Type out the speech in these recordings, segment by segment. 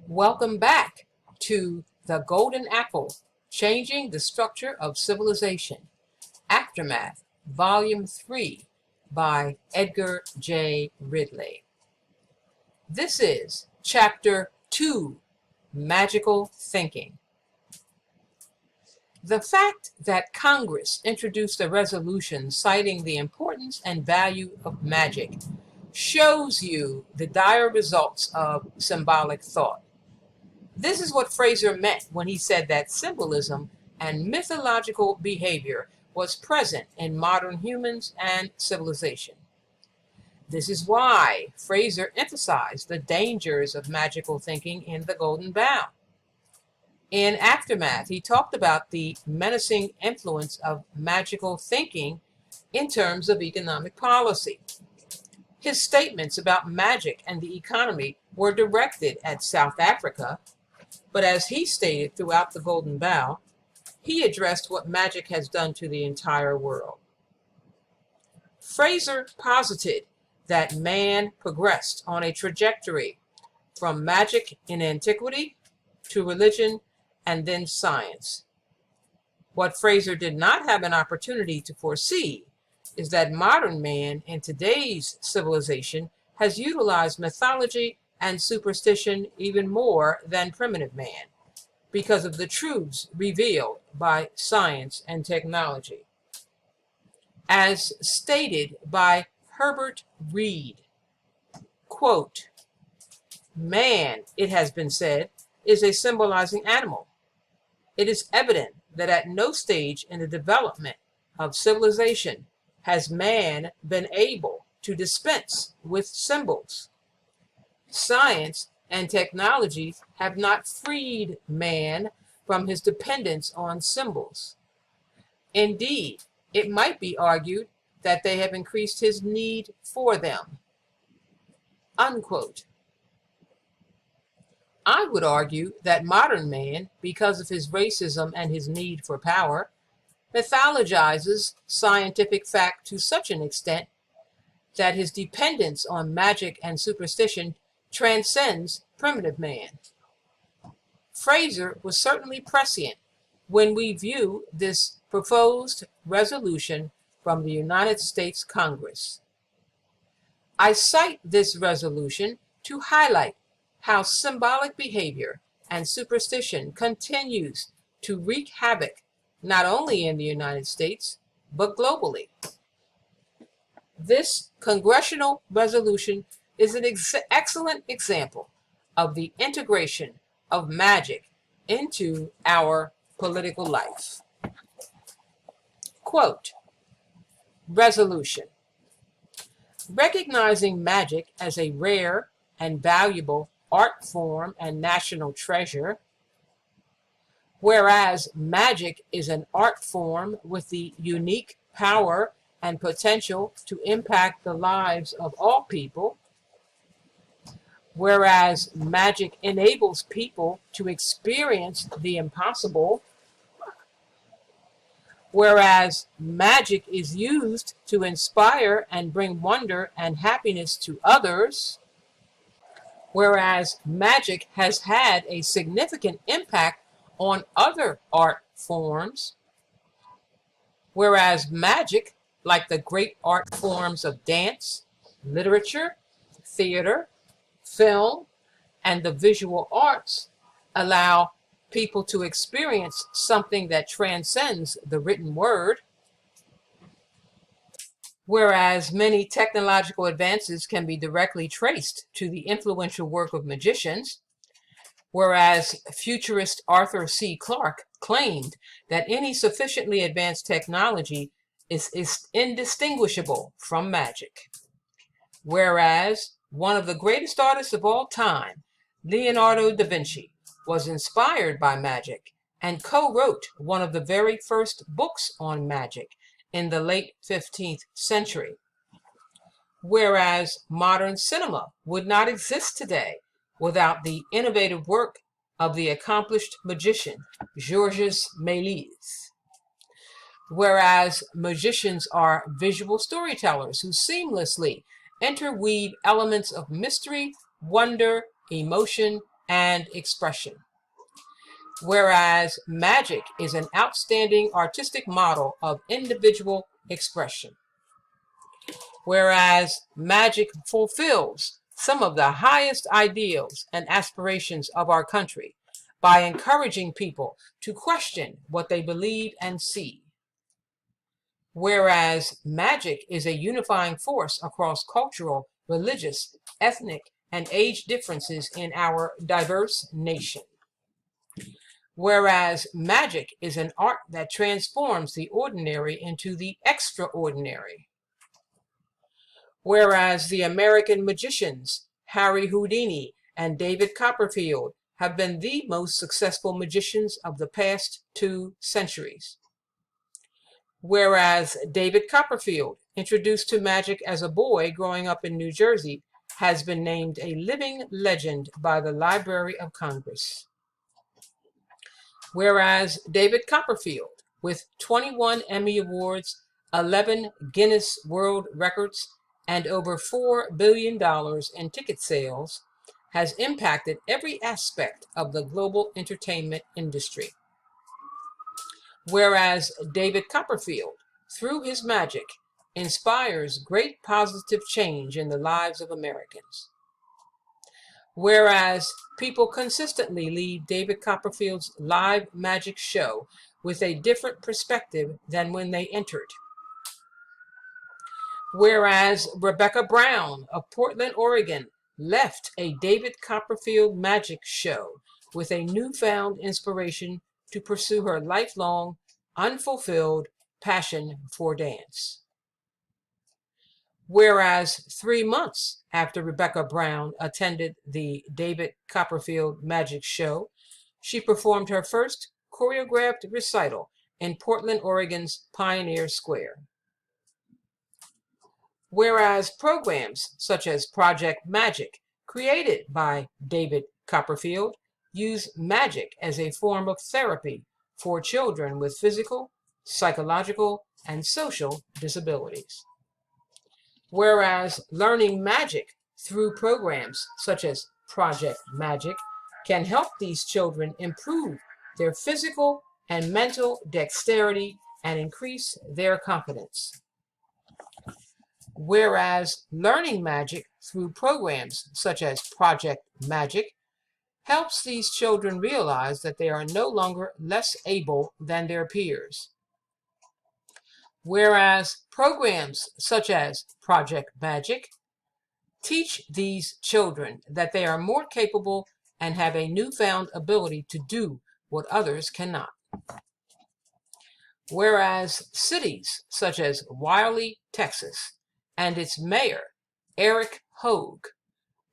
Welcome back to The Golden Apple, Changing the Structure of Civilization, Aftermath, Volume 3 by Edgar J. Ridley. This is Chapter 2, Magical Thinking. The fact that Congress introduced a resolution citing the importance and value of magic shows you the dire results of symbolic thought. This is what Fraser meant when he said that symbolism and mythological behavior was present in modern humans and civilization. This is why Fraser emphasized the dangers of magical thinking in The Golden Bough. In Aftermath, he talked about the menacing influence of magical thinking in terms of economic policy. His statements about magic and the economy were directed at South Africa, but as he stated throughout The Golden Bough, he addressed what magic has done to the entire world. Fraser posited that man progressed on a trajectory from magic in antiquity to religion and then science. What Fraser did not have an opportunity to foresee is that modern man in today's civilization has utilized mythology and superstition even more than primitive man because of the truths revealed by science and technology. As stated by Herbert Reed, quote, "Man, it has been said, is a symbolizing animal. It is evident that at no stage in the development of civilization has man been able to dispense with symbols. Science and technology have not freed man from his dependence on symbols. Indeed, it might be argued that they have increased his need for them." Unquote. I would argue that modern man, because of his racism and his need for power, mythologizes scientific fact to such an extent that his dependence on magic and superstition transcends primitive man. Fraser was certainly prescient when we view this proposed resolution from the United States Congress. I cite this resolution to highlight how symbolic behavior and superstition continues to wreak havoc not only in the United States, but globally. This congressional resolution is an excellent example of the integration of magic into our political life. Quote, resolution. Recognizing magic as a rare and valuable art form and national treasure, whereas magic is an art form with the unique power and potential to impact the lives of all people, whereas magic enables people to experience the impossible, whereas magic is used to inspire and bring wonder and happiness to others, whereas magic has had a significant impact on other art forms, whereas magic, like the great art forms of dance, literature, theater, film, and the visual arts, allow people to experience something that transcends the written word, whereas many technological advances can be directly traced to the influential work of magicians, whereas futurist Arthur C. Clarke claimed that any sufficiently advanced technology is indistinguishable from magic, whereas one of the greatest artists of all time, Leonardo da Vinci, was inspired by magic and co-wrote one of the very first books on magic in the late 15th century, whereas modern cinema would not exist today without the innovative work of the accomplished magician Georges Méliès, whereas magicians are visual storytellers who seamlessly interweave elements of mystery, wonder, emotion, and expression. Whereas magic is an outstanding artistic model of individual expression. Whereas magic fulfills some of the highest ideals and aspirations of our country by encouraging people to question what they believe and see. Whereas magic is a unifying force across cultural, religious, ethnic, and age differences in our diverse nation. Whereas magic is an art that transforms the ordinary into the extraordinary. Whereas the American magicians, Harry Houdini and David Copperfield, have been the most successful magicians of the past 2 centuries. Whereas David Copperfield, introduced to magic as a boy growing up in New Jersey, has been named a living legend by the Library of Congress. Whereas David Copperfield, with 21 Emmy Awards, 11 Guinness World Records, and over $4 billion in ticket sales, has impacted every aspect of the global entertainment industry. Whereas David Copperfield, through his magic, inspires great positive change in the lives of Americans. Whereas people consistently leave David Copperfield's live magic show with a different perspective than when they entered. Whereas Rebecca Brown of Portland, Oregon, left a David Copperfield magic show with a newfound inspiration to pursue her lifelong, unfulfilled passion for dance. Whereas 3 months after Rebecca Brown attended the David Copperfield magic show, she performed her first choreographed recital in Portland, Oregon's Pioneer Square. Whereas programs such as Project Magic, created by David Copperfield, use magic as a form of therapy for children with physical, psychological, and social disabilities. Whereas learning magic through programs such as Project Magic can help these children improve their physical and mental dexterity and increase their confidence. Whereas learning magic through programs such as Project Magic helps these children realize that they are no longer less able than their peers. Whereas programs such as Project Magic teach these children that they are more capable and have a newfound ability to do what others cannot. Whereas cities such as Wylie, Texas, and its mayor, Eric Hogue,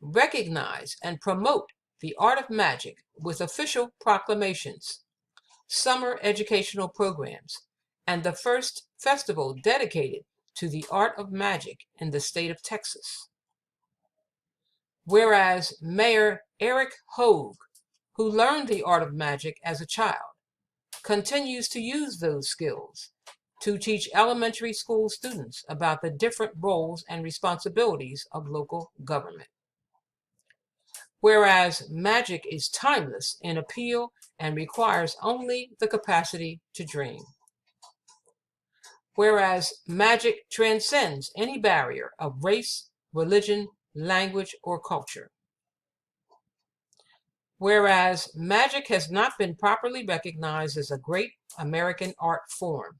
recognize and promote the art of magic with official proclamations, summer educational programs, and the first festival dedicated to the art of magic in the state of Texas. Whereas Mayor Eric Hogue, who learned the art of magic as a child, continues to use those skills to teach elementary school students about the different roles and responsibilities of local government. Whereas magic is timeless in appeal and requires only the capacity to dream. Whereas magic transcends any barrier of race, religion, language, or culture. Whereas magic has not been properly recognized as a great American art form,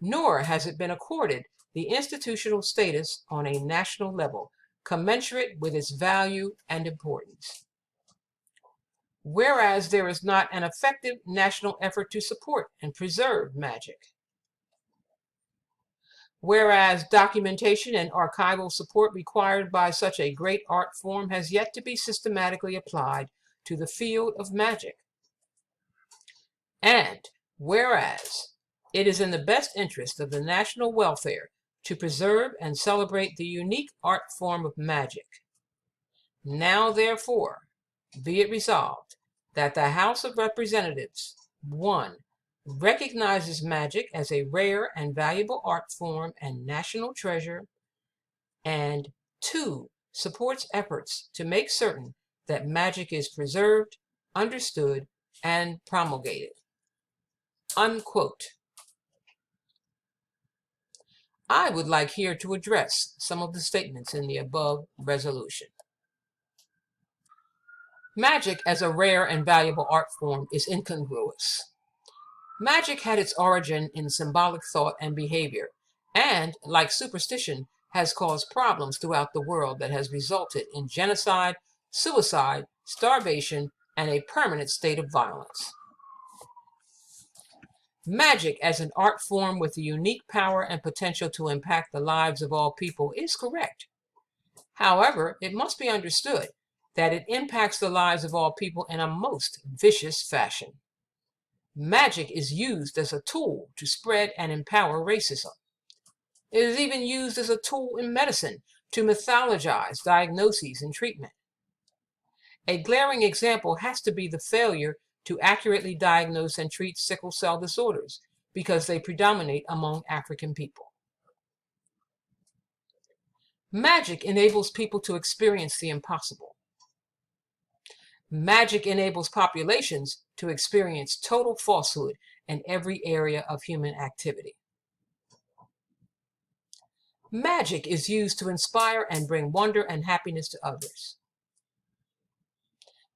nor has it been accorded the institutional status on a national level commensurate with its value and importance. Whereas there is not an effective national effort to support and preserve magic. Whereas documentation and archival support required by such a great art form has yet to be systematically applied to the field of magic. And whereas it is in the best interest of the national welfare to preserve and celebrate the unique art form of magic. Now, therefore, be it resolved that the House of Representatives, 1, recognizes magic as a rare and valuable art form and national treasure, and 2, supports efforts to make certain that magic is preserved, understood, and promulgated." Unquote. I would like here to address some of the statements in the above resolution. Magic as a rare and valuable art form is incongruous. Magic had its origin in symbolic thought and behavior, and, like superstition, has caused problems throughout the world that has resulted in genocide, suicide, starvation, and a permanent state of violence. Magic as an art form with a unique power and potential to impact the lives of all people is correct. However, it must be understood that it impacts the lives of all people in a most vicious fashion. Magic is used as a tool to spread and empower racism. It is even used as a tool in medicine to mythologize diagnoses and treatment. A glaring example has to be the failure to accurately diagnose and treat sickle cell disorders because they predominate among African people. Magic enables people to experience the impossible. Magic enables populations to experience total falsehood in every area of human activity. Magic is used to inspire and bring wonder and happiness to others.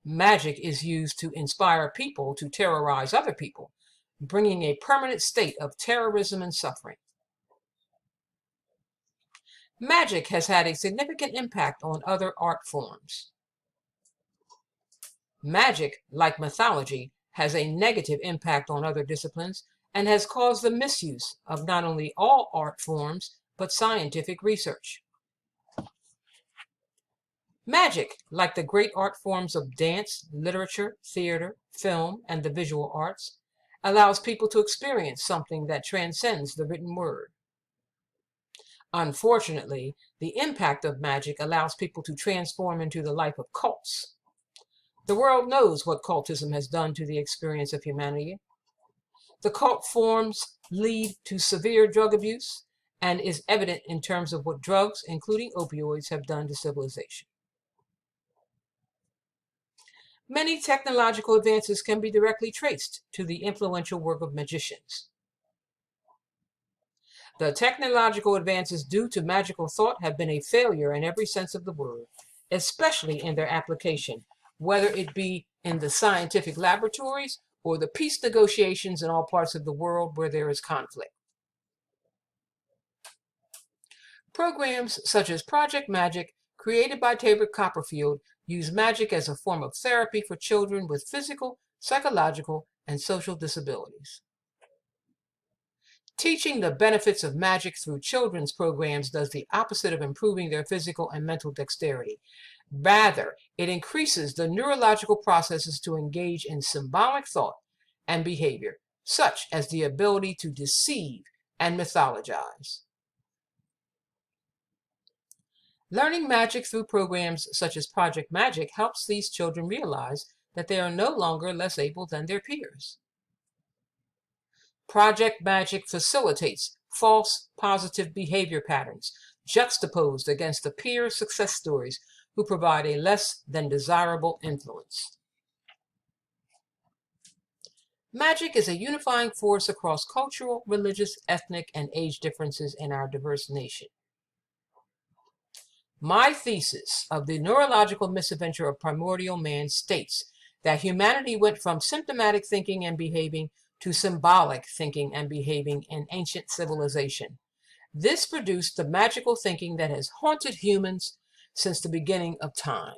Magic is used to inspire people to terrorize other people, bringing a permanent state of terrorism and suffering. Magic has had a significant impact on other art forms. Magic, like mythology, has a negative impact on other disciplines and has caused the misuse of not only all art forms, but scientific research. Magic, like the great art forms of dance, literature, theater, film, and the visual arts, allows people to experience something that transcends the written word. Unfortunately, the impact of magic allows people to transform into the life of cults. The world knows what cultism has done to the experience of humanity. The cult forms lead to severe drug abuse and is evident in terms of what drugs, including opioids, have done to civilization. Many technological advances can be directly traced to the influential work of magicians. The technological advances due to magical thought have been a failure in every sense of the word, especially in their application, whether it be in the scientific laboratories or the peace negotiations in all parts of the world where there is conflict. Programs such as Project Magic, created by David Copperfield, use magic as a form of therapy for children with physical, psychological, and social disabilities. Teaching the benefits of magic through children's programs does the opposite of improving their physical and mental dexterity. Rather, it increases the neurological processes to engage in symbolic thought and behavior, such as the ability to deceive and mythologize. Learning magic through programs such as Project Magic helps these children realize that they are no longer less able than their peers. Project Magic facilitates false positive behavior patterns juxtaposed against the peer success stories who provide a less than desirable influence. Magic is a unifying force across cultural, religious, ethnic, and age differences in our diverse nation. My thesis of the neurological misadventure of primordial man states that humanity went from symptomatic thinking and behaving to symbolic thinking and behaving in ancient civilization. This produced the magical thinking that has haunted humans since the beginning of time.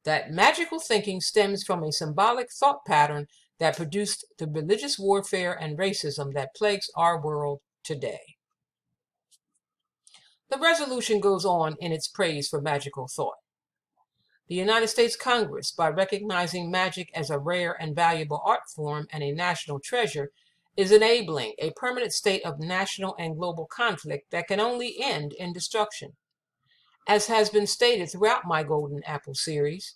That magical thinking stems from a symbolic thought pattern that produced the religious warfare and racism that plagues our world today. The resolution goes on in its praise for magical thought. The United States Congress, by recognizing magic as a rare and valuable art form and a national treasure, is enabling a permanent state of national and global conflict that can only end in destruction. As has been stated throughout my Golden Apple series,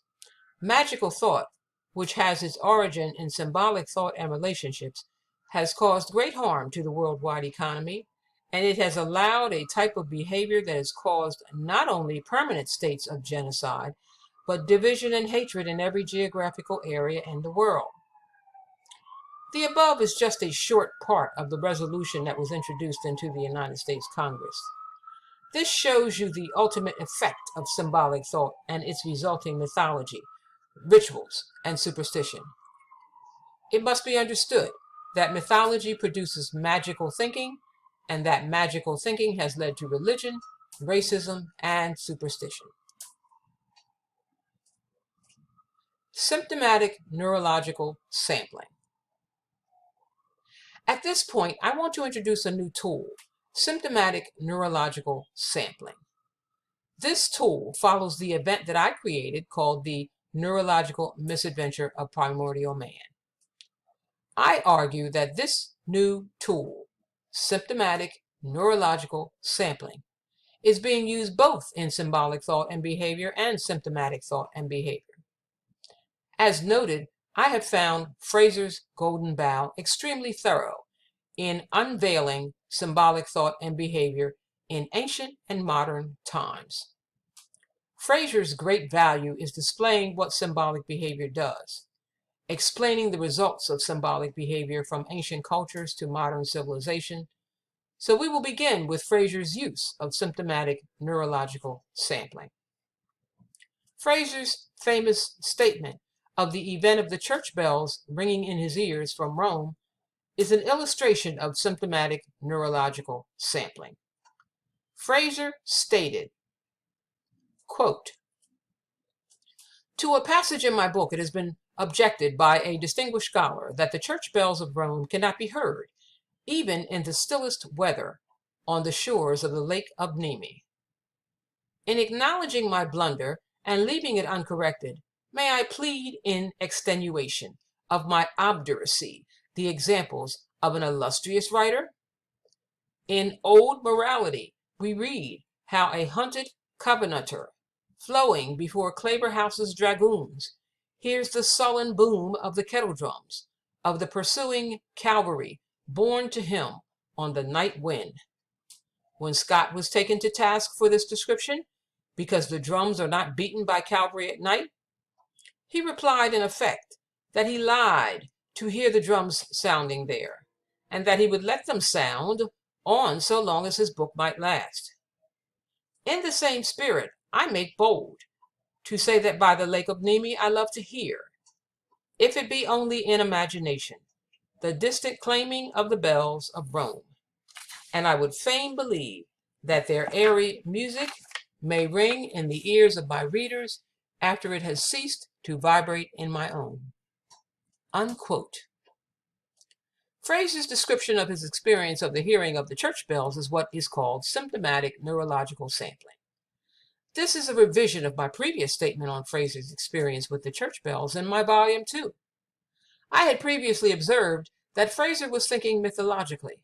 magical thought, which has its origin in symbolic thought and relationships, has caused great harm to the worldwide economy, and it has allowed a type of behavior that has caused not only permanent states of genocide, but division and hatred in every geographical area in the world. The above is just a short part of the resolution that was introduced into the United States Congress. This shows you the ultimate effect of symbolic thought and its resulting mythology, rituals, and superstition. It must be understood that mythology produces magical thinking, and that magical thinking has led to religion, racism, and superstition. Symptomatic neurological sampling. At this point, I want to introduce a new tool, symptomatic neurological sampling. This tool follows the event that I created called the Neurological Misadventure of Primordial Man. I argue that this new tool, symptomatic neurological sampling, is being used both in symbolic thought and behavior and symptomatic thought and behavior. As noted, I have found Fraser's Golden Bough extremely thorough in unveiling symbolic thought and behavior in ancient and modern times. Fraser's great value is displaying what symbolic behavior does, explaining the results of symbolic behavior from ancient cultures to modern civilization. So we will begin with Fraser's use of symptomatic neurological sampling. Fraser's famous statement of the event of the church bells ringing in his ears from Rome is an illustration of symptomatic neurological sampling. Fraser stated, quote, "To a passage in my book it has been objected by a distinguished scholar that the church bells of Rome cannot be heard, even in the stillest weather, on the shores of the Lake of Nemi. In acknowledging my blunder and leaving it uncorrected, may I plead in extenuation of my obduracy the examples of an illustrious writer? In Old Morality, we read how a hunted Covenanter, flowing before Claverhouse's dragoons, hears the sullen boom of the kettle drums of the pursuing cavalry borne to him on the night wind. When Scott was taken to task for this description, because the drums are not beaten by cavalry at night, he replied in effect that he lied to hear the drums sounding there, and that he would let them sound on so long as his book might last. In the same spirit, I make bold to say that by the Lake of Nemi I love to hear, if it be only in imagination, the distant clanging of the bells of Rome, and I would fain believe that their airy music may ring in the ears of my readers after it has ceased to vibrate in my own." Unquote. Fraser's description of his experience of the hearing of the church bells is what is called symptomatic neurological sampling. This is a revision of my previous statement on Fraser's experience with the church bells in my volume 2. I had previously observed that Fraser was thinking mythologically,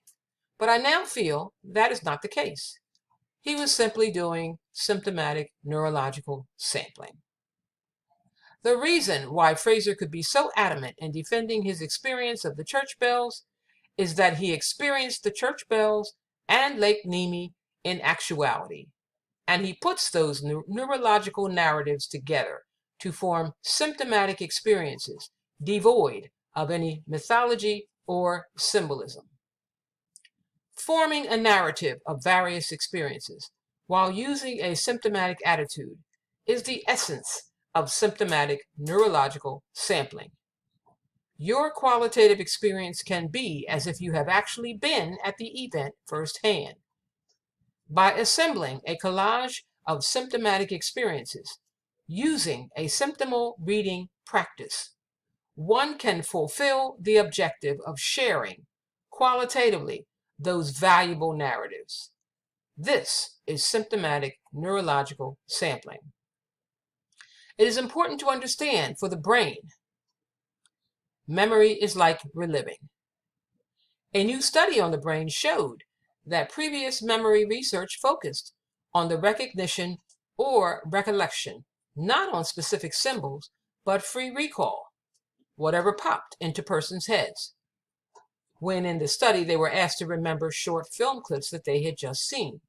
but I now feel that is not the case. He was simply doing symptomatic neurological sampling. The reason why Fraser could be so adamant in defending his experience of the church bells is that he experienced the church bells and Lake Nemi in actuality, and he puts those neurological narratives together to form symptomatic experiences devoid of any mythology or symbolism. Forming a narrative of various experiences while using a symptomatic attitude is the essence of symptomatic neurological sampling. Your qualitative experience can be as if you have actually been at the event firsthand. By assembling a collage of symptomatic experiences using a symptomal reading practice, one can fulfill the objective of sharing qualitatively those valuable narratives. This is symptomatic neurological sampling. It is important to understand for the brain, memory is like reliving. A new study on the brain showed that previous memory research focused on the recognition or recollection, not on specific symbols, but free recall, whatever popped into persons' heads. When in the study they were asked to remember short film clips that they had just seen.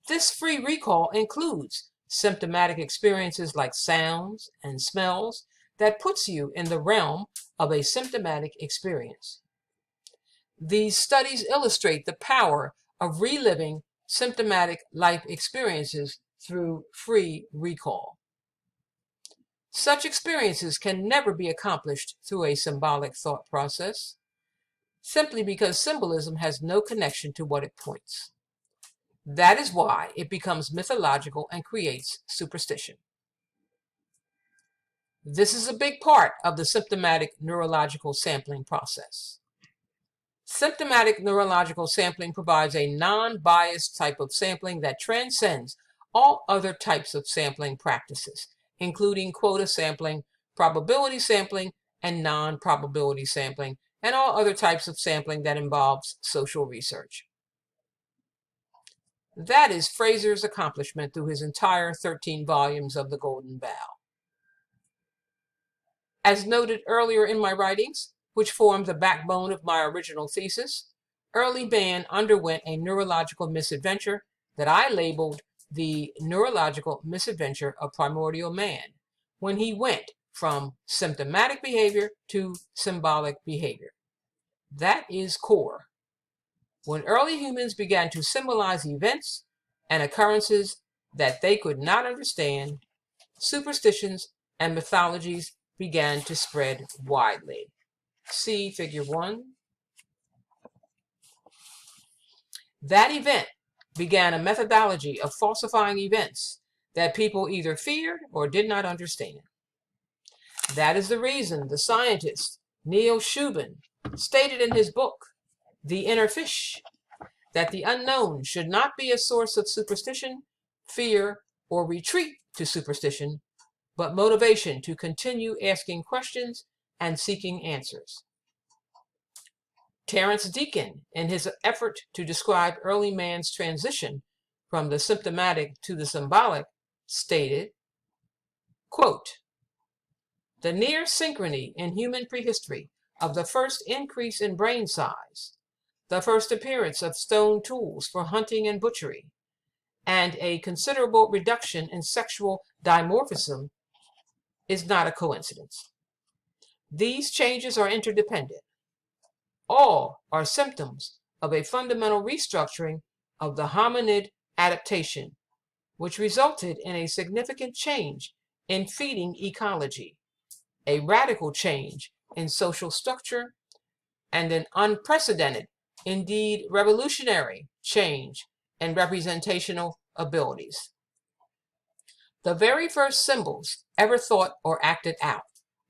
This free recall includes symptomatic experiences like sounds and smells that puts you in the realm of a symptomatic experience. These studies illustrate the power of reliving symptomatic life experiences through free recall. Such experiences can never be accomplished through a symbolic thought process, simply because symbolism has no connection to what it points. That is why it becomes mythological and creates superstition. This is a big part of the symptomatic neurological sampling process. Symptomatic neurological sampling provides a non-biased type of sampling that transcends all other types of sampling practices, including quota sampling, probability sampling, and non-probability sampling, and all other types of sampling that involves social research. That is Fraser's accomplishment through his entire 13 volumes of The Golden Bough. As noted earlier in my writings, which formed the backbone of my original thesis, early man underwent a neurological misadventure that I labeled the neurological misadventure of primordial man, when he went from symptomatic behavior to symbolic behavior. That is core. When early humans began to symbolize events and occurrences that they could not understand, superstitions and mythologies began to spread widely. See Figure 1. That event began a methodology of falsifying events that people either feared or did not understand. That is the reason the scientist Neil Shubin stated in his book, The Inner Fish, that the unknown should not be a source of superstition, fear, or retreat to superstition, but motivation to continue asking questions and seeking answers. Terence Deacon, in his effort to describe early man's transition from the symptomatic to the symbolic, stated, quote, "The near synchrony in human prehistory of the first increase in brain size, the first appearance of stone tools for hunting and butchery, and a considerable reduction in sexual dimorphism is not a coincidence. These changes are interdependent. All are symptoms of a fundamental restructuring of the hominid adaptation, which resulted in a significant change in feeding ecology, a radical change in social structure, and an unprecedented, indeed revolutionary, change in representational abilities. The very first symbols ever thought or acted out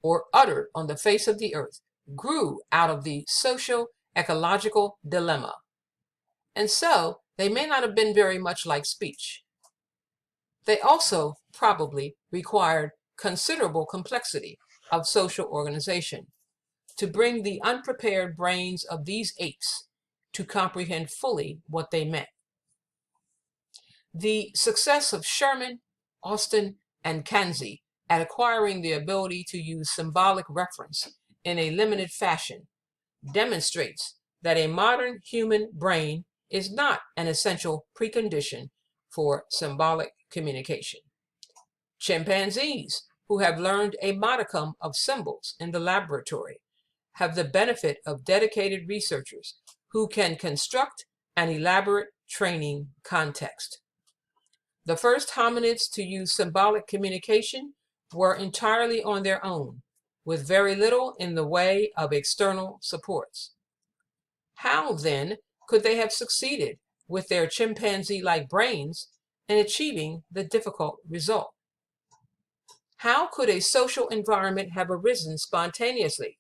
or uttered on the face of the earth grew out of the socio-ecological dilemma, and so they may not have been very much like speech. They also probably required considerable complexity of social organization to bring the unprepared brains of these apes to comprehend fully what they meant. The success of Sherman, Austin, and Kanzi at acquiring the ability to use symbolic reference in a limited fashion demonstrates that a modern human brain is not an essential precondition for symbolic communication. Chimpanzees, who have learned a modicum of symbols in the laboratory, have the benefit of dedicated researchers who can construct an elaborate training context. The first hominids to use symbolic communication were entirely on their own, with very little in the way of external supports. How, then, could they have succeeded with their chimpanzee-like brains in achieving the difficult result? How could a social environment have arisen spontaneously,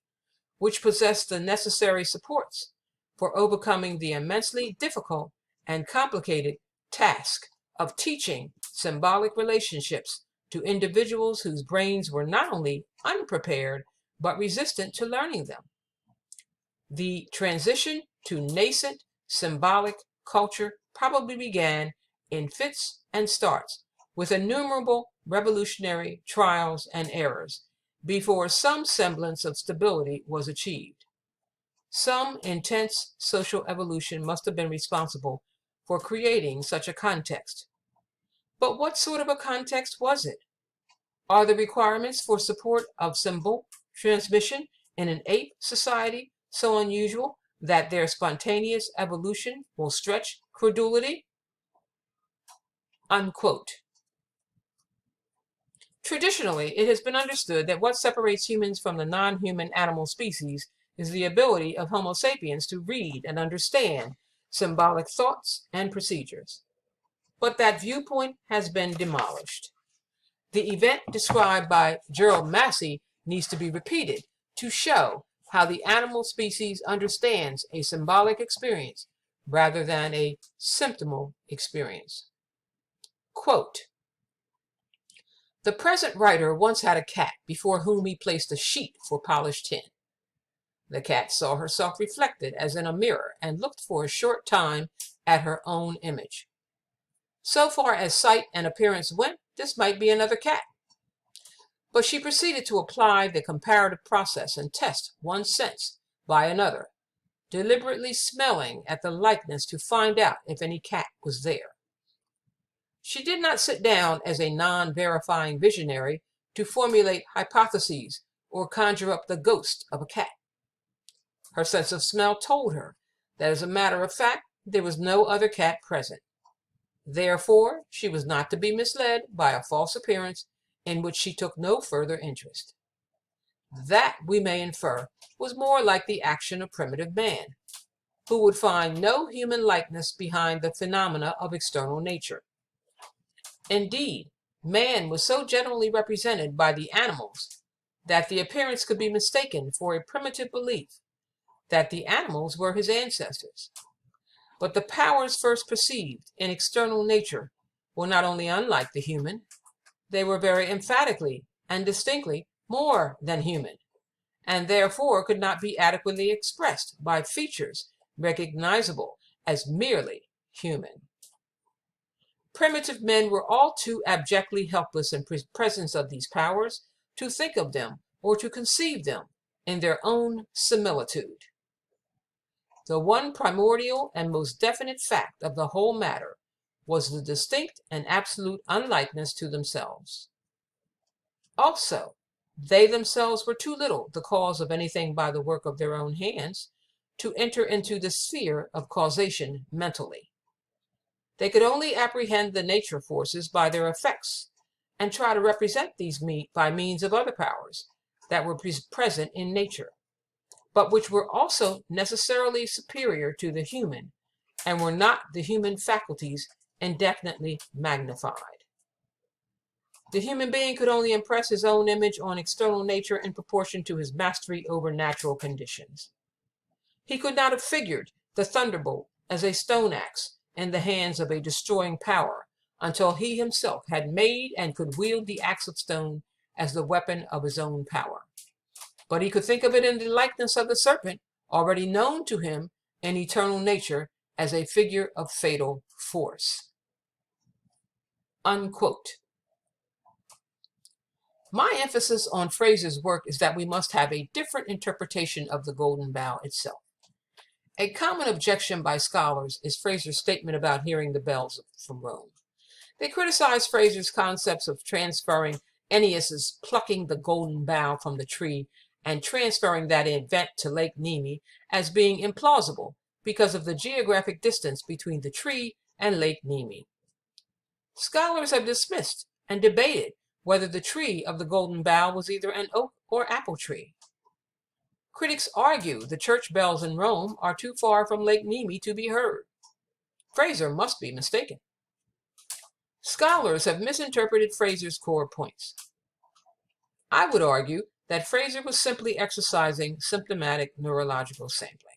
which possessed the necessary supports for overcoming the immensely difficult and complicated task of teaching symbolic relationships to individuals whose brains were not only unprepared, but resistant to learning them? The transition to nascent symbolic culture probably began in fits and starts, with innumerable revolutionary trials and errors, before some semblance of stability was achieved. Some intense social evolution must have been responsible for creating such a context. But what sort of a context was it? Are the requirements for support of symbol transmission in an ape society so unusual that their spontaneous evolution will stretch credulity? Unquote. Traditionally, it has been understood that what separates humans from the non-human animal species is the ability of Homo sapiens to read and understand symbolic thoughts and procedures. But that viewpoint has been demolished. The event described by Gerald Massey needs to be repeated to show how the animal species understands a symbolic experience rather than a symptomal experience. Quote, "The present writer once had a cat before whom he placed a sheet for polished tin. The cat saw herself reflected as in a mirror and looked for a short time at her own image. So far as sight and appearance went, this might be another cat. But she proceeded to apply the comparative process and test one sense by another, deliberately smelling at the likeness to find out if any cat was there. She did not sit down as a non-verifying visionary to formulate hypotheses or conjure up the ghost of a cat. Her sense of smell told her that, as a matter of fact, there was no other cat present. Therefore, she was not to be misled by a false appearance in which she took no further interest. That, we may infer, was more like the action of primitive man, who would find no human likeness behind the phenomena of external nature. Indeed, man was so generally represented by the animals that the appearance could be mistaken for a primitive belief that the animals were his ancestors. But the powers first perceived in external nature were not only unlike the human, they were very emphatically and distinctly more than human, and therefore could not be adequately expressed by features recognizable as merely human. Primitive men were all too abjectly helpless in presence of these powers to think of them or to conceive them in their own similitude. The one primordial and most definite fact of the whole matter was the distinct and absolute unlikeness to themselves. Also, they themselves were too little the cause of anything by the work of their own hands to enter into the sphere of causation mentally. They could only apprehend the nature forces by their effects and try to represent these by means of other powers that were present in nature, but which were also necessarily superior to the human and were not the human faculties indefinitely magnified. The human being could only impress his own image on external nature in proportion to his mastery over natural conditions. He could not have figured the thunderbolt as a stone axe in the hands of a destroying power until he himself had made and could wield the axe of stone as the weapon of his own power. But he could think of it in the likeness of the serpent, already known to him in eternal nature as a figure of fatal force." Unquote. My emphasis on Fraser's work is that we must have a different interpretation of the Golden Bough itself. A common objection by scholars is Fraser's statement about hearing the bells from Rome. They criticize Fraser's concepts of transferring Ennius's plucking the golden bough from the tree and transferring that event to Lake Nemi as being implausible because of the geographic distance between the tree and Lake Nemi. Scholars have dismissed and debated whether the tree of the golden bough was either an oak or apple tree. Critics argue the church bells in Rome are too far from Lake Nemi to be heard. Fraser must be mistaken. Scholars have misinterpreted Fraser's core points. I would argue that Fraser was simply exercising symptomatic neurological sampling.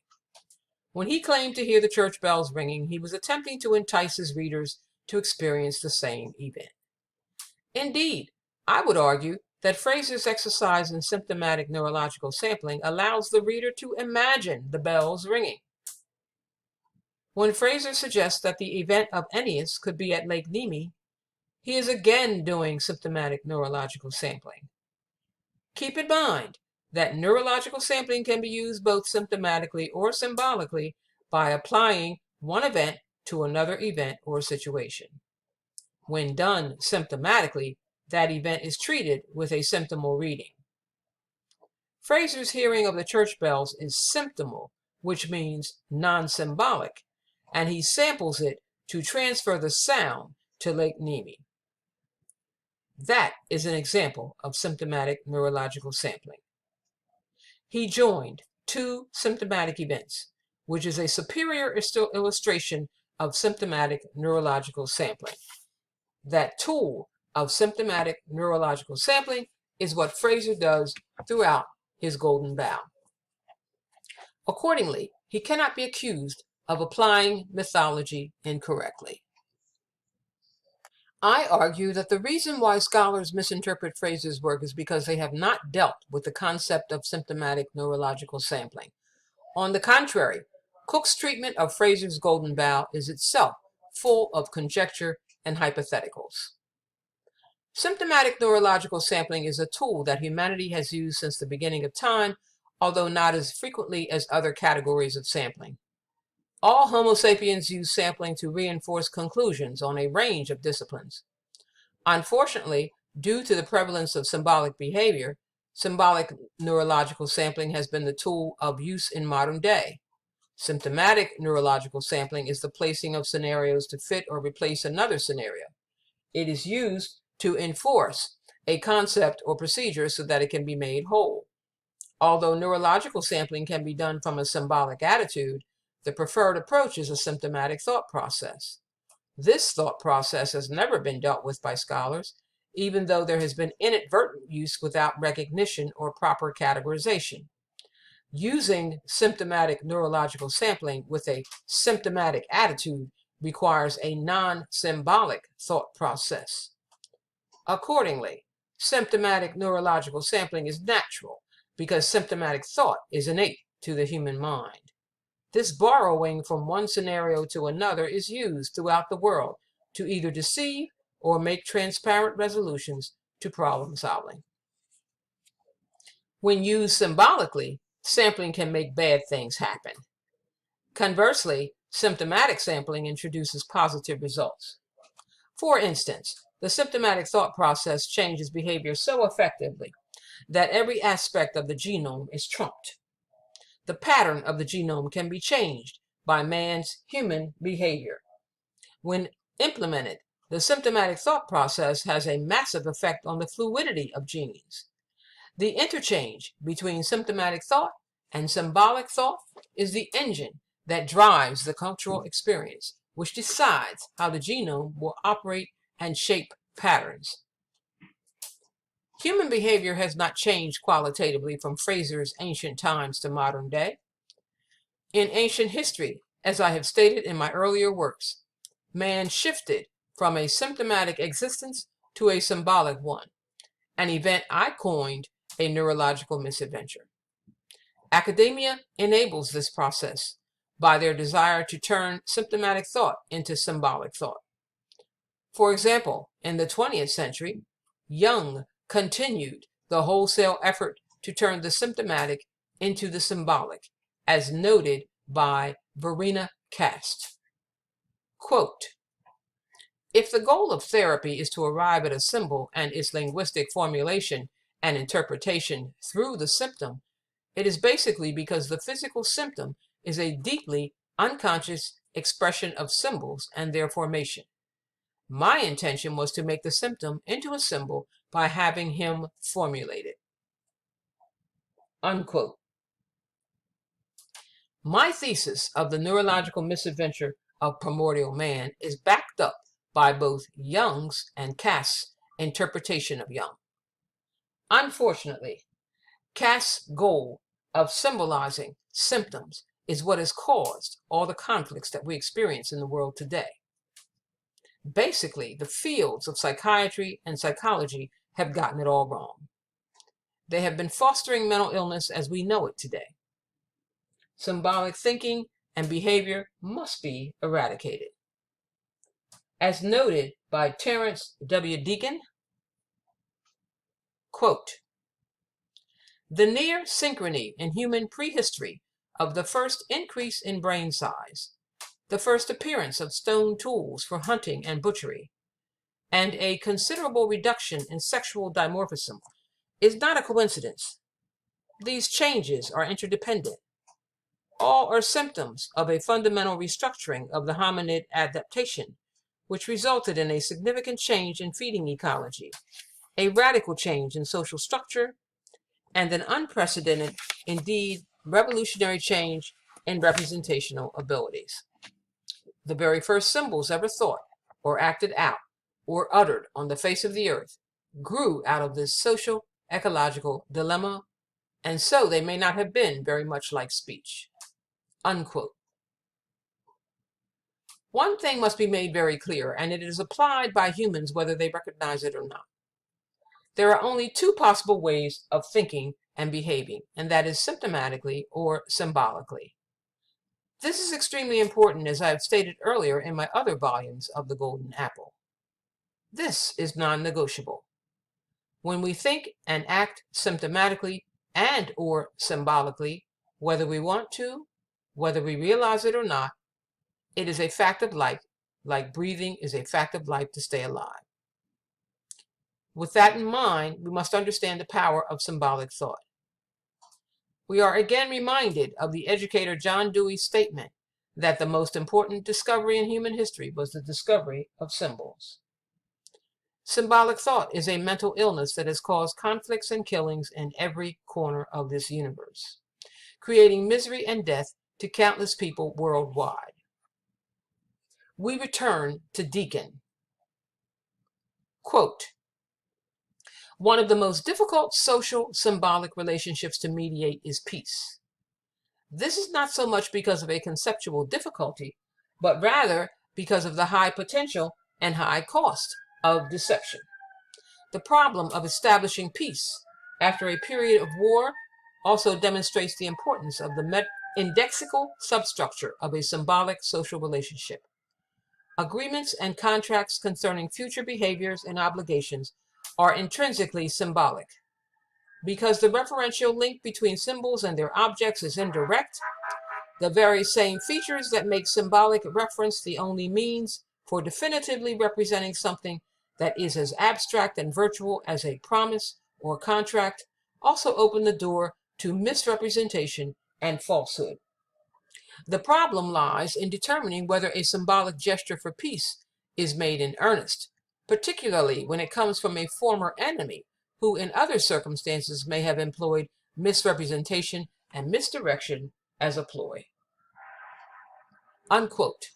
When he claimed to hear the church bells ringing, he was attempting to entice his readers to experience the same event. Indeed, I would argue that Fraser's exercise in symptomatic neurological sampling allows the reader to imagine the bells ringing. When Fraser suggests that the event of Ennius could be at Lake Nemi, he is again doing symptomatic neurological sampling. Keep in mind that neurological sampling can be used both symptomatically or symbolically by applying one event to another event or situation. When done symptomatically, that event is treated with a symptomal reading. Fraser's hearing of the church bells is symptomal, which means non-symbolic, and he samples it to transfer the sound to Lake Nemi. That is an example of symptomatic neurological sampling. He joined two symptomatic events, which is a superior illustration of symptomatic neurological sampling. That tool of symptomatic neurological sampling is what Fraser does throughout his Golden Bough. Accordingly, he cannot be accused of applying mythology incorrectly. I argue that the reason why scholars misinterpret Fraser's work is because they have not dealt with the concept of symptomatic neurological sampling. On the contrary, Cook's treatment of Fraser's Golden Bough is itself full of conjecture and hypotheticals. Symptomatic neurological sampling is a tool that humanity has used since the beginning of time, although not as frequently as other categories of sampling. All Homo sapiens use sampling to reinforce conclusions on a range of disciplines. Unfortunately, due to the prevalence of symbolic behavior, symbolic neurological sampling has been the tool of use in modern day. Symptomatic neurological sampling is the placing of scenarios to fit or replace another scenario. It is used to enforce a concept or procedure so that it can be made whole. Although neurological sampling can be done from a symbolic attitude, the preferred approach is a symptomatic thought process. This thought process has never been dealt with by scholars, even though there has been inadvertent use without recognition or proper categorization. Using symptomatic neurological sampling with a symptomatic attitude requires a non-symbolic thought process. Accordingly, symptomatic neurological sampling is natural because symptomatic thought is innate to the human mind. This borrowing from one scenario to another is used throughout the world to either deceive or make transparent resolutions to problem solving. When used symbolically, sampling can make bad things happen. Conversely, symptomatic sampling introduces positive results. For instance, the symptomatic thought process changes behavior so effectively that every aspect of the genome is trumped. The pattern of the genome can be changed by man's human behavior. When implemented, the symptomatic thought process has a massive effect on the fluidity of genes. The interchange between symptomatic thought and symbolic thought is the engine that drives the cultural experience, which decides how the genome will operate and shape patterns. Human behavior has not changed qualitatively from Fraser's ancient times to modern day. In ancient history, as I have stated in my earlier works, man shifted from a symptomatic existence to a symbolic one, an event I coined a neurological misadventure. Academia enables this process by their desire to turn symptomatic thought into symbolic thought. For example, in the 20th century, Jung continued the wholesale effort to turn the symptomatic into the symbolic, as noted by Verena Kast. Quote, "If the goal of therapy is to arrive at a symbol and its linguistic formulation and interpretation through the symptom, it is basically because the physical symptom is a deeply unconscious expression of symbols and their formation. My intention was to make the symptom into a symbol by having him formulate it." Unquote. My thesis of the neurological misadventure of primordial man is backed up by both Jung's and Kast's interpretation of Jung. Unfortunately, Kast's goal of symbolizing symptoms is what has caused all the conflicts that we experience in the world today. Basically, the fields of psychiatry and psychology have gotten it all wrong. They have been fostering mental illness as we know it today. Symbolic thinking and behavior must be eradicated. As noted by Terence W. Deacon, quote, "The near synchrony in human prehistory of the first increase in brain size, the first appearance of stone tools for hunting and butchery, and a considerable reduction in sexual dimorphism is not a coincidence. These changes are interdependent. All are symptoms of a fundamental restructuring of the hominid adaptation, which resulted in a significant change in feeding ecology, a radical change in social structure, and an unprecedented, indeed revolutionary change in representational abilities. The very first symbols ever thought or acted out or uttered on the face of the earth grew out of this social ecological dilemma, and so they may not have been very much like speech. Unquote. One thing must be made very clear, and it is applied by humans whether they recognize it or not. There are only two possible ways of thinking and behaving, and that is symptomatically or symbolically. This is extremely important, as I have stated earlier in my other volumes of The Golden Apple. This is non-negotiable. When we think and act symptomatically and or symbolically, whether we want to, whether we realize it or not, it is a fact of life, like breathing is a fact of life to stay alive. With that in mind, we must understand the power of symbolic thought. We are again reminded of the educator John Dewey's statement that the most important discovery in human history was the discovery of symbols. Symbolic thought is a mental illness that has caused conflicts and killings in every corner of this universe, creating misery and death to countless people worldwide. We return to Deacon. Quote, "One of the most difficult social symbolic relationships to mediate is peace. This is not so much because of a conceptual difficulty, but rather because of the high potential and high cost of deception. The problem of establishing peace after a period of war also demonstrates the importance of the indexical substructure of a symbolic social relationship. Agreements and contracts concerning future behaviors and obligations are intrinsically symbolic. Because the referential link between symbols and their objects is indirect, the very same features that make symbolic reference the only means for definitively representing something that is as abstract and virtual as a promise or contract also open the door to misrepresentation and falsehood. The problem lies in determining whether a symbolic gesture for peace is made in earnest, particularly when it comes from a former enemy who in other circumstances may have employed misrepresentation and misdirection as a ploy." Unquote.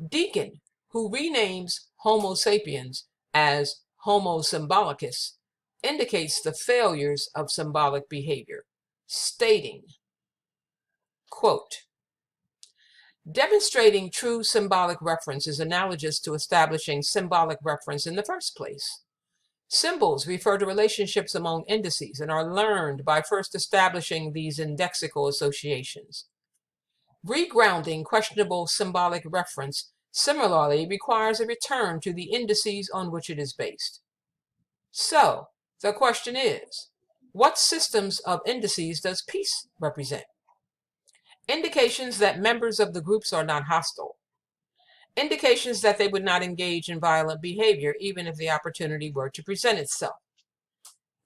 Deacon, who renames Homo sapiens as Homo symbolicus, indicates the failures of symbolic behavior, stating, quote, "Demonstrating true symbolic reference is analogous to establishing symbolic reference in the first place. Symbols refer to relationships among indices and are learned by first establishing these indexical associations. Regrounding questionable symbolic reference similarly requires a return to the indices on which it is based. So, the question is, what systems of indices does peace represent? Indications that members of the groups are not hostile. Indications that they would not engage in violent behavior even if the opportunity were to present itself.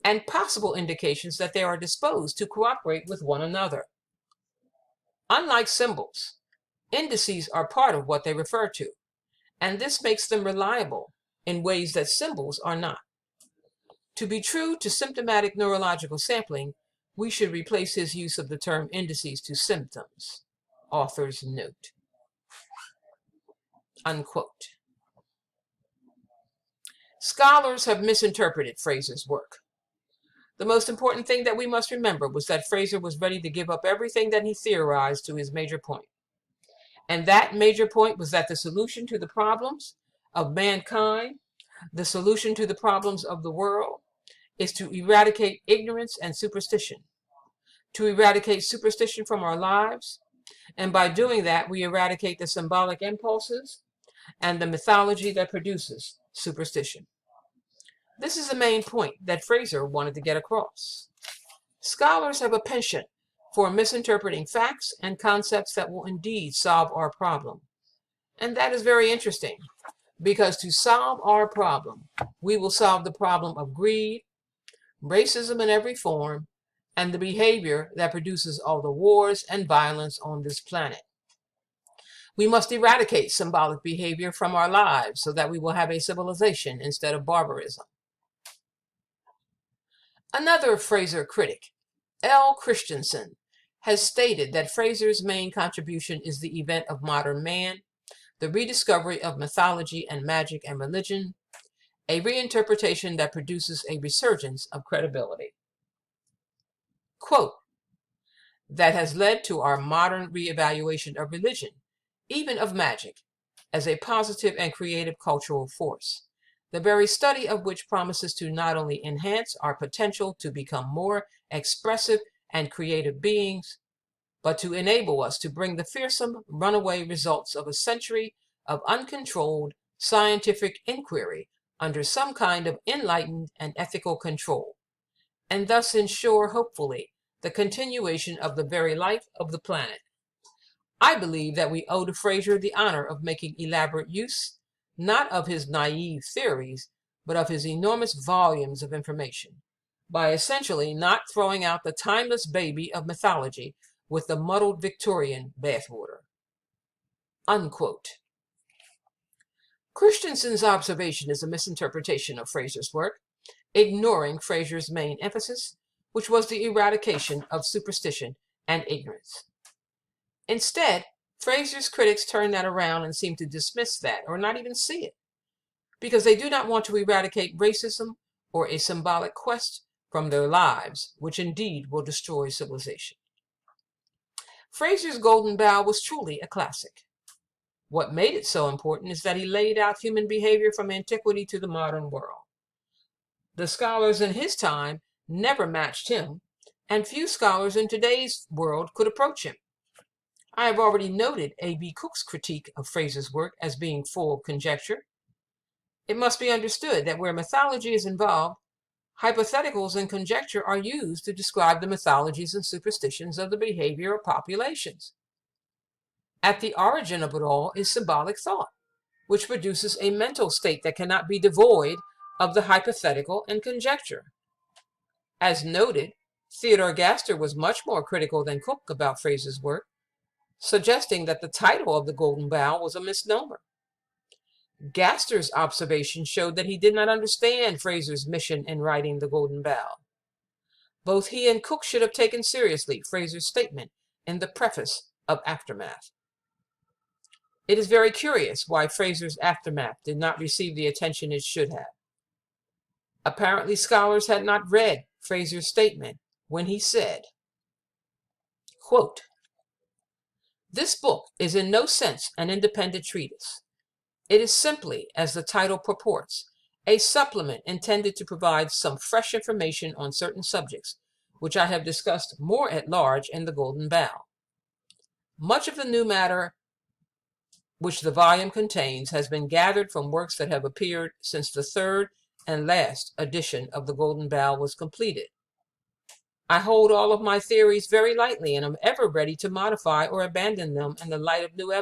And possible indications that they are disposed to cooperate with one another. Unlike symbols, indices are part of what they refer to, and this makes them reliable in ways that symbols are not. To be true to symptomatic neurological sampling, we should replace his use of the term indices to symptoms." Author's note. Unquote. Scholars have misinterpreted Fraser's work. The most important thing that we must remember was that Fraser was ready to give up everything that he theorized to his major point. And that major point was that the solution to the problems of mankind, the solution to the problems of the world, is to eradicate ignorance and superstition, to eradicate superstition from our lives, and by doing that, we eradicate the symbolic impulses and the mythology that produces superstition. This is the main point that Fraser wanted to get across. Scholars have a penchant for misinterpreting facts and concepts that will indeed solve our problem. And that is very interesting, because to solve our problem, we will solve the problem of greed, racism in every form, and the behavior that produces all the wars and violence on this planet. We must eradicate symbolic behavior from our lives so that we will have a civilization instead of barbarism. Another Frazer critic, L. Christensen, has stated that Frazer's main contribution is the event of modern man, the rediscovery of mythology and magic and religion, a reinterpretation that produces a resurgence of credibility. Quote, that has led to our modern reevaluation of religion, even of magic, as a positive and creative cultural force, the very study of which promises to not only enhance our potential to become more expressive and creative beings, but to enable us to bring the fearsome runaway results of a century of uncontrolled scientific inquiry under some kind of enlightened and ethical control, and thus ensure, hopefully, the continuation of the very life of the planet. I believe that we owe to Frazer the honor of making elaborate use, not of his naive theories, but of his enormous volumes of information, by essentially not throwing out the timeless baby of mythology with the muddled Victorian bathwater. Unquote. Christensen's observation is a misinterpretation of Frazer's work, ignoring Frazer's main emphasis, which was the eradication of superstition and ignorance. Instead, Frazer's critics turn that around and seem to dismiss that, or not even see it, because they do not want to eradicate racism or a symbolic quest from their lives, which indeed will destroy civilization. Frazer's Golden Bough was truly a classic. What made it so important is that he laid out human behavior from antiquity to the modern world. The scholars in his time never matched him, and few scholars in today's world could approach him. I have already noted A.B. Cook's critique of Frazer's work as being full of conjecture. It must be understood that where mythology is involved, hypotheticals and conjecture are used to describe the mythologies and superstitions of the behavior of populations. At the origin of it all is symbolic thought, which produces a mental state that cannot be devoid of the hypothetical and conjecture. As noted, Theodore Gaster was much more critical than Cook about Frazer's work, suggesting that the title of the Golden Bough was a misnomer. Gaster's observation showed that he did not understand Frazer's mission in writing the Golden Bough. Both he and Cook should have taken seriously Frazer's statement in the preface of Aftermath. It is very curious why Frazer's Aftermath did not receive the attention it should have. Apparently, scholars had not read Frazer's statement when he said, quote, this book is in no sense an independent treatise. It is simply, as the title purports, a supplement intended to provide some fresh information on certain subjects, which I have discussed more at large in the Golden Bough. Much of the new matter which the volume contains has been gathered from works that have appeared since the third and last edition of the Golden Bough was completed. I hold all of my theories very lightly and am ever ready to modify or abandon them in the light of new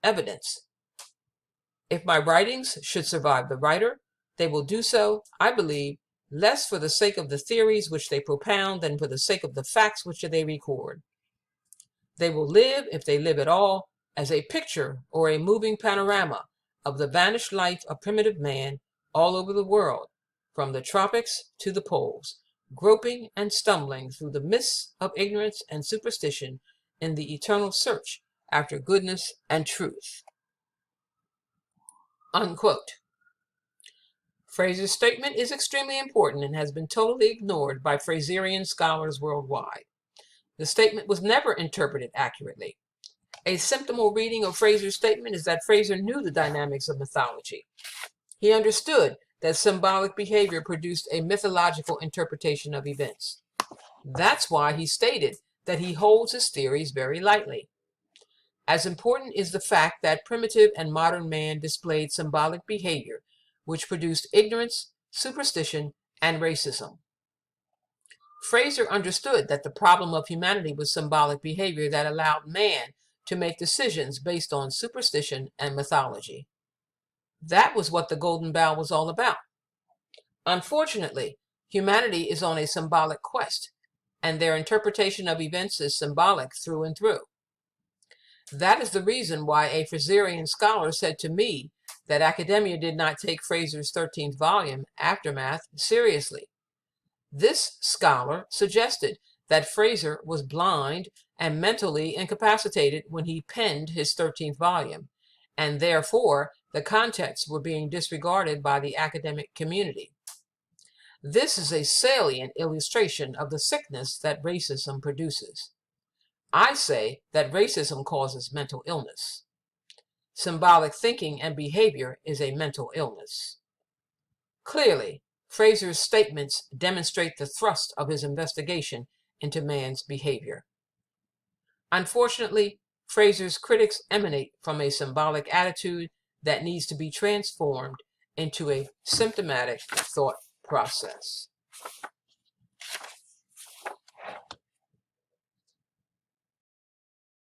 evidence. If my writings should survive the writer, they will do so, I believe, less for the sake of the theories which they propound than for the sake of the facts which they record. They will live, if they live at all, as a picture or a moving panorama of the vanished life of primitive man all over the world, from the tropics to the poles, groping and stumbling through the mists of ignorance and superstition in the eternal search after goodness and truth. Unquote. Frazer's statement is extremely important and has been totally ignored by Frazerian scholars worldwide. The statement was never interpreted accurately. A symptomal reading of Frazer's statement is that Frazer knew the dynamics of mythology. He understood that symbolic behavior produced a mythological interpretation of events. That's why he stated that he holds his theories very lightly. As important is the fact that primitive and modern man displayed symbolic behavior, which produced ignorance, superstition, and racism. Frazer understood that the problem of humanity was symbolic behavior that allowed man to make decisions based on superstition and mythology. That was what the Golden Bough was all about. Unfortunately, humanity is on a symbolic quest, and their interpretation of events is symbolic through and through. That is the reason why a Fraserian scholar said to me that academia did not take Fraser's 13th volume, Aftermath, seriously. This scholar suggested that Fraser was blind and mentally incapacitated when he penned his 13th volume, and therefore the contexts were being disregarded by the academic community. This is a salient illustration of the sickness that racism produces. I say that racism causes mental illness. Symbolic thinking and behavior is a mental illness. Clearly, Fraser's statements demonstrate the thrust of his investigation into man's behavior. Unfortunately, Fraser's critics emanate from a symbolic attitude that needs to be transformed into a symptomatic thought process.